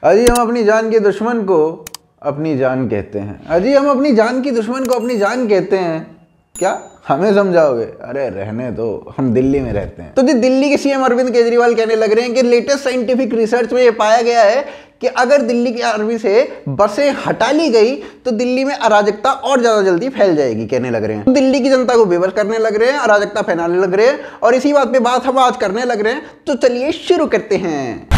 अजी हम अपनी जान के दुश्मन को अपनी जान कहते हैं। अजी हम अपनी जान की दुश्मन को अपनी जान कहते हैं। क्या हमें समझाओगे? अरे रहने दो, हम दिल्ली में रहते हैं। तो जी दिल्ली के सीएम अरविंद केजरीवाल कहने लग रहे हैं कि लेटेस्ट साइंटिफिक रिसर्च में ये पाया गया है कि अगर दिल्ली की आर्मी से बसें हटा ली गई तो दिल्ली में अराजकता और ज्यादा जल्दी फैल जाएगी। कहने लग रहे हैं दिल्ली की जनता को बेबस करने लग रहे हैं, अराजकता फैलाने लग रहे हैं, और इसी बात पे बात हम आज करने लग रहे हैं। तो चलिए शुरू करते हैं।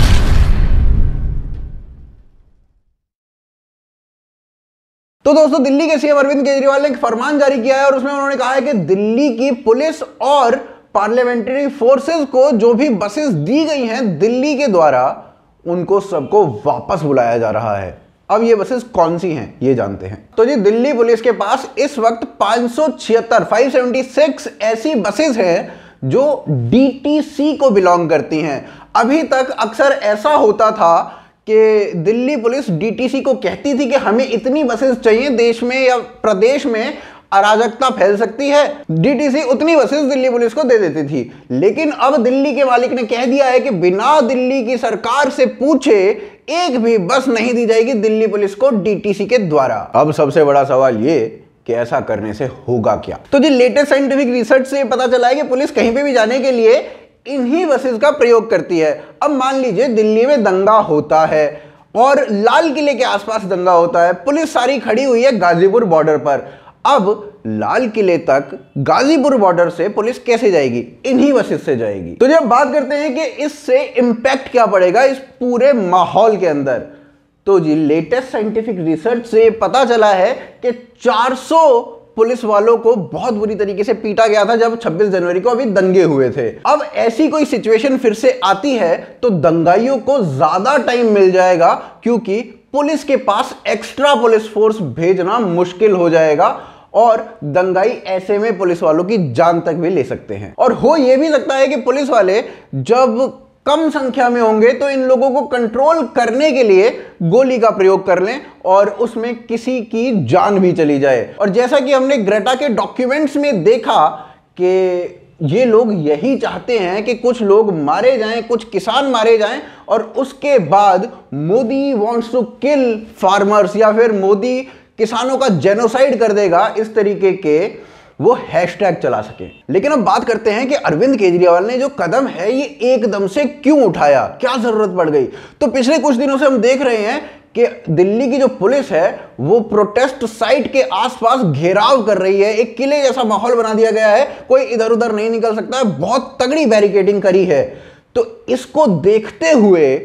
तो दोस्तों दिल्ली के सीएम अरविंद केजरीवाल ने एक फरमान जारी किया है और उसमें उन्होंने कहा है कि दिल्ली की पुलिस और पार्लियामेंट्री फोर्सेस को जो भी बसेस दी गई हैं दिल्ली के द्वारा, उनको सबको वापस बुलाया जा रहा है। अब ये बसेस कौन सी हैं ये जानते हैं। तो जी दिल्ली पुलिस के पास इस वक्त 576 ऐसी बसेस हैं जो डीटीसी को बिलोंग करती हैं। अभी तक अक्सर ऐसा होता था कि दिल्ली पुलिस डीटीसी को कहती थी कि हमें इतनी बसेस चाहिए, देश में या प्रदेश में अराजकता फैल सकती है, डीटीसी उतनी बसेस दिल्ली पुलिस को दे देती थी। लेकिन अब दिल्ली के मालिक ने कह दिया है कि बिना दिल्ली की सरकार से पूछे एक भी बस नहीं दी जाएगी दिल्ली पुलिस को डीटीसी के द्वारा। अब सबसे बड़ा सवाल ये कि ऐसा करने से होगा क्या। तो जी लेटेस्ट साइंटिफिक रिसर्च से पता चला है कि पुलिस कहीं पे भी जाने के लिए इन्हीं बसेस का प्रयोग करती है। अब मान लीजिए दिल्ली में दंगा होता है और लाल किले के आसपास दंगा होता है, पुलिस सारी खड़ी हुई है गाजीपुर बॉर्डर पर। अब लाल किले तक गाजीपुर बॉर्डर से पुलिस कैसे जाएगी? इन्हीं बसेस से जाएगी। तो जब बात करते हैं कि इससे इंपैक्ट क्या पड़ेगा इस पूरे माहौल के अंदर, तो जी लेटेस्ट साइंटिफिक रिसर्च से पता चला है कि 400 पुलिस वालों को बहुत बुरी तरीके से पीटा गया था जब 26 जनवरी को अभी दंगे हुए थे। अब ऐसी कोई सिचुएशन फिर से आती है तो दंगाइयों को ज्यादा टाइम मिल जाएगा, क्योंकि पुलिस के पास एक्स्ट्रा पुलिस फोर्स भेजना मुश्किल हो जाएगा और दंगाई ऐसे में पुलिस वालों की जान तक भी ले सकते हैं। और हो यह भी सकता है कि पुलिस वाले जब कम संख्या में होंगे तो इन लोगों को कंट्रोल करने के लिए गोली का प्रयोग कर लें और उसमें किसी की जान भी चली जाए। और जैसा कि हमने ग्रेटा के डॉक्यूमेंट्स में देखा कि ये लोग यही चाहते हैं कि कुछ लोग मारे जाएं, कुछ किसान मारे जाएं, और उसके बाद Modi wants to kill farmers या फिर मोदी किसानों का जेनोसाइड कर देगा, इस तरीके के वो हैशटैग चला सके। लेकिन अब बात करते हैं कि अरविंद केजरीवाल ने जो कदम है ये एकदम से क्यों उठाया, क्या जरूरत पड़ गई। तो पिछले कुछ दिनों से हम देख रहे हैं कि दिल्ली की जो पुलिस है वो प्रोटेस्ट साइट के आसपास घेराव कर रही है, एक किले जैसा माहौल बना दिया गया है, कोई इधर उधर नहीं निकल सकता है, बहुत तगड़ी बैरिकेडिंग करी है। तो इसको देखते हुए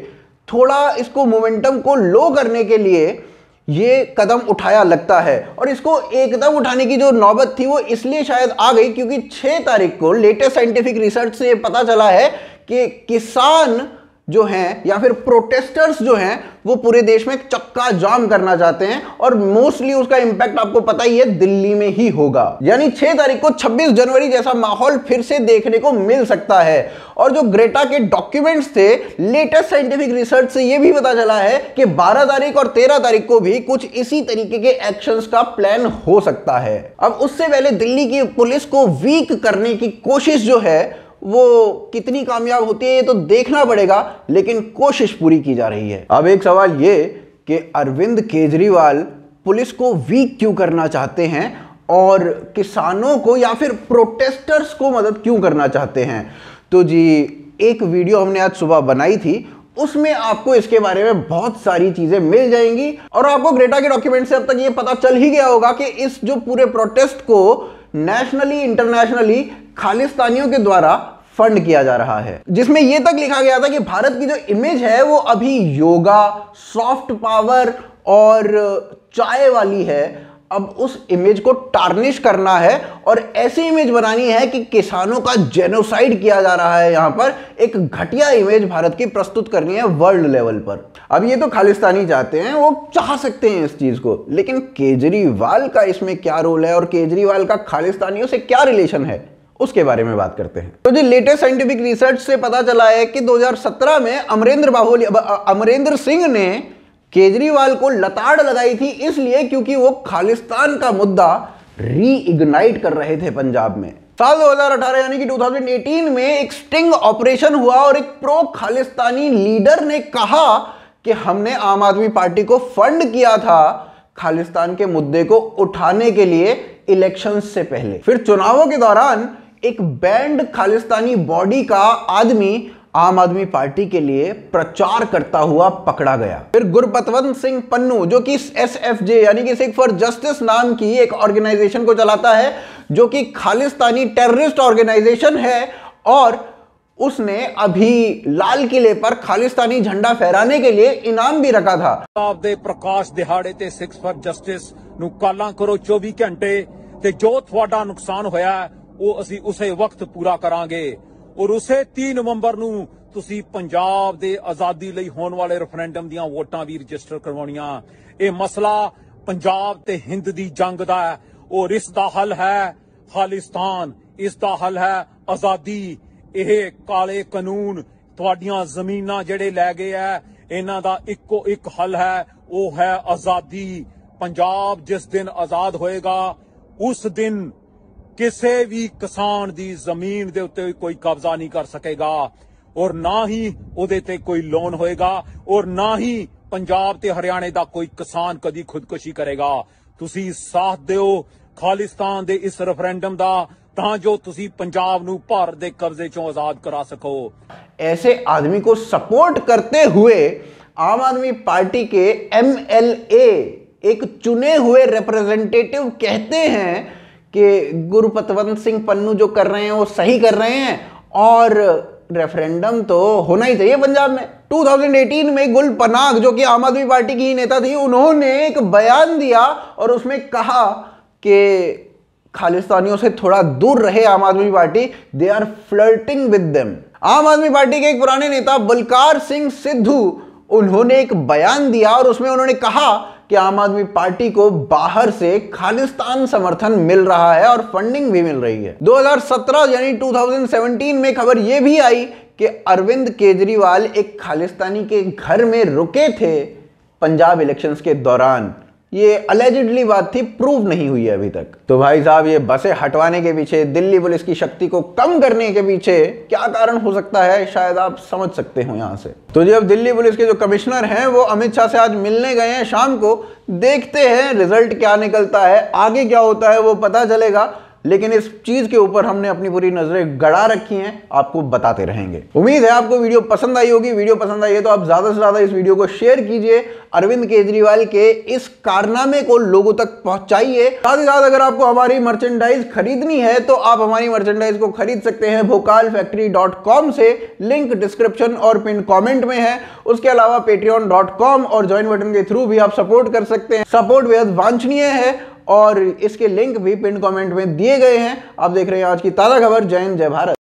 थोड़ा इसको मोमेंटम को लो करने के लिए ये कदम उठाया लगता है। और इसको एकदम उठाने की जो नौबत थी वो इसलिए शायद आ गई क्योंकि 6 तारीख को लेटेस्ट साइंटिफिक रिसर्च से पता चला है कि किसान जो हैं या फिर प्रोटेस्टर्स जो हैं वो पूरे देश में चक्का जाम करना चाहते हैं, और मोस्टली उसका इंपैक्ट आपको पता ही है दिल्ली में ही होगा। यानी 6 तारीख को 26 जनवरी जैसा माहौल फिर से देखने को मिल सकता है। और जो ग्रेटा के डॉक्यूमेंट्स थे, लेटेस्ट साइंटिफिक रिसर्च से यह भी पता चला है कि 12 तारीख और 13 तारीख को भी कुछ इसी तरीके के एक्शंस का प्लान हो सकता है। अब उससे पहले दिल्ली की पुलिस को वीक करने की कोशिश जो है वो कितनी कामयाब होती है ये तो देखना पड़ेगा, लेकिन कोशिश पूरी की जा रही है। अब एक सवाल ये कि अरविंद केजरीवाल पुलिस को वीक क्यों करना चाहते हैं और किसानों को या फिर प्रोटेस्टर्स को मदद क्यों करना चाहते हैं। तो जी एक वीडियो हमने आज सुबह बनाई थी, उसमें आपको इसके बारे में बहुत सारी चीजें मिल जाएंगी, और आपको ग्रेटा के डॉक्यूमेंट से अब तक ये पता चल ही गया होगा कि इस जो पूरे प्रोटेस्ट को नेशनली इंटरनेशनली खालिस्तानियों के द्वारा फंड किया जा रहा है, जिसमें यह तक लिखा गया था कि भारत की जो इमेज है वो अभी योगा, सॉफ्ट पावर और चाय वाली है। अब उस इमेज को टार्निश करना है और ऐसी इमेज बनानी है कि किसानों का जेनोसाइड किया जा रहा है। यहां पर एक घटिया इमेज भारत की प्रस्तुत करनी है वर्ल्ड लेवल पर। अब ये तो खालिस्तानी चाहते हैं, वो चाह सकते हैं इस चीज को, लेकिन केजरीवाल का इसमें क्या रोल है और केजरीवाल का खालिस्तानियों से क्या रिलेशन है, उसके बारे में बात करते हैं। तो जो लेटेस्ट साइंटिफिक रिसर्च से पता चला है कि 2017 में अमरेंद्र सिंह ने केजरीवाल को लताड़ लगाई थी, इसलिए क्योंकि वो खालिस्तान का मुद्दा रीइग्नाइट कर रहे थे पंजाब में। साल 2018 यानी कि 2018 में एक स्टिंग ऑपरेशन हुआ और एक प्रो खालिस्तानी लीडर ने कहा कि हमने आम आदमी पार्टी को फंड किया था खालिस्तान के मुद्दे को उठाने के लिए इलेक्शन से पहले। फिर चुनावों के दौरान एक बैंड खालिस्तानी बॉडी का आदमी आम आदमी पार्टी के लिए प्रचार करता हुआ पकड़ा गया। फिर गुरपतवंत सिंह पन्नू, जो कि SFJ यानी कि सिख फॉर जस्टिस नाम की एक ऑर्गेनाइजेशन को चलाता है, जो कि खालिस्तानी टेररिस्ट ऑर्गेनाइजेशन है, और उसने अभी लाल किले पर खालिस्तानी झंडा फहराने के लिए इनाम भी रखा था। आप दे प्रकाश दिहाड़े ते सिक्स फॉर जस्टिस नु काला करो 24 घंटे ते जो थोड़ा नुकसान होया वो असी उसे वक्त पूरा करांगे। और उसे 3 नवंबर ਨੂੰ ਤੁਸੀਂ ਪੰਜਾਬ ਦੇ ਆਜ਼ਾਦੀ ਲਈ ਹੋਣ ਵਾਲੇ ਰੈਫਰੈਂਡਮ ਦੀਆਂ ਵੋਟਾਂ ਵੀ ਰਜਿਸਟਰ ਕਰਵਾਉਣੀਆਂ। ਇਹ ਮਸਲਾ ਪੰਜਾਬ ਤੇ ਹਿੰਦ ਦੀ ਜੰਗ ਦਾ ਹੈ ਔਰ ਇਸ ਦਾ ਹੱਲ ਹੈ ਖਾਲਿਸਤਾਨ, ਇਸ ਦਾ ਹੱਲ ਹੈ ਆਜ਼ਾਦੀ। ਇਹ ਕਾਲੇ ਕਾਨੂੰਨ ਤੁਹਾਡੀਆਂ ਜ਼ਮੀਨਾਂ ਜਿਹੜੇ ਲੈ ਗਏ ਆ, ਇਹਨਾਂ ਦਾ ਇੱਕੋ ਇੱਕ ਹੱਲ ਹੈ, ਉਹ ਹੈ ਆਜ਼ਾਦੀ। ਪੰਜਾਬ ਜਿਸ ਦਿਨ ਆਜ਼ਾਦ ਹੋਏਗਾ ਉਸ ਦਿਨ ਕਿਸੇ ਵੀ ਕਿਸਾਨ ਦੀ ਜ਼ਮੀਨ ਦੇ ਉੱਤੇ ਕੋਈ ਕਬਜ਼ਾ ਨਹੀਂ ਕਰ ਸਕੇਗਾ ਔਰ ਨਾ ਹੀ ਉਹਦੇ ਤੇ ਕੋਈ ਲੋਨ ਹੋਏਗਾ ਔਰ ਨਾ ਹੀ ਪੰਜਾਬ ਤੇ ਹਰਿਆਣੇ ਦਾ ਕੋਈ ਕਿਸਾਨ ਕਦੀ ਖੁਦਕੁਸ਼ੀ ਕਰੇਗਾ। ਤੁਸੀਂ ਸਾਥ ਦਿਓ ਖਾਲਿਸਤਾਨ ਦੇ ਇਸ ਰੈਫਰੈਂਡਮ ਦਾ ਤਾਂ ਜੋ ਤੁਸੀਂ ਪੰਜਾਬ ਨੂੰ ਭਾਰਤ ਦੇ ਕਬਜ਼ੇ ਚੋਂ ਆਜ਼ਾਦ ਕਰਾ ਸਕੋ। ऐसे आदमी को सपोर्ट करते हुए आम आदमी पार्टी के MLA, एक चुने हुए रिप्रेजेंटेटिव, कहते हैं कि गुरपतवंत सिंह पन्नू जो कर रहे हैं वो सही कर रहे हैं और रेफरेंडम तो होना ही चाहिए पंजाब में। 2018 में गुल पनाग, जो कि आम आदमी पार्टी की ही नेता थी, उन्होंने एक बयान दिया और उसमें कहा कि खालिस्तानियों से थोड़ा दूर रहे Aam Aadmi Party, they are flirting with them. Aam Aadmi party के एक पुराने नेता बलकार सिंह सिद्धू, उन्होंने एक बयान दिया और उसमें उन्होंने कहा कि आम आदमी पार्टी को बाहर से खालिस्तान समर्थन मिल रहा है और फंडिंग भी मिल रही है। 2017 यानी 2017 में खबर यह भी आई कि अरविंद केजरीवाल एक खालिस्तानी के घर में रुके थे पंजाब इलेक्शंस के दौरान। ये अलेजिडली बात थी, प्रूव नहीं हुई है अभी तक। तो भाई साहब, ये बसें हटवाने के पीछे, दिल्ली पुलिस की शक्ति को कम करने के पीछे क्या कारण हो सकता है, शायद आप समझ सकते हो यहां से। तो जी अब दिल्ली पुलिस के जो कमिश्नर हैं वो अमित शाह से आज मिलने गए हैं शाम को। देखते हैं रिजल्ट क्या निकलता है, आगे क्या होता है वो पता चलेगा, लेकिन इस चीज के ऊपर हमने अपनी पूरी नजरें गड़ा रखी हैं, आपको बताते रहेंगे। उम्मीद है आपको वीडियो पसंद आई होगी। वीडियो पसंद आई है तो आप ज्यादा से ज्यादा इस वीडियो को शेयर कीजिए, अरविंद केजरीवाल के इस कारनामे को लोगों तक पहुंचाइए। साथ ही साथ अगर आपको हमारी मर्चेंडाइज खरीदनी है तो आप हमारी मर्चेंडाइज को खरीद सकते हैं भोकालफैक्ट्री.com से, लिंक डिस्क्रिप्शन और पिन कॉमेंट में है। उसके अलावा patreon.com और ज्वाइन बटन के थ्रू भी आप सपोर्ट कर सकते हैं। सपोर्ट बेहद वांछनीय है और इसके लिंक भी पिन कमेंट में दिए गए हैं। आप देख रहे हैं आज की ताजा खबर। जय हिंद, जय भारत।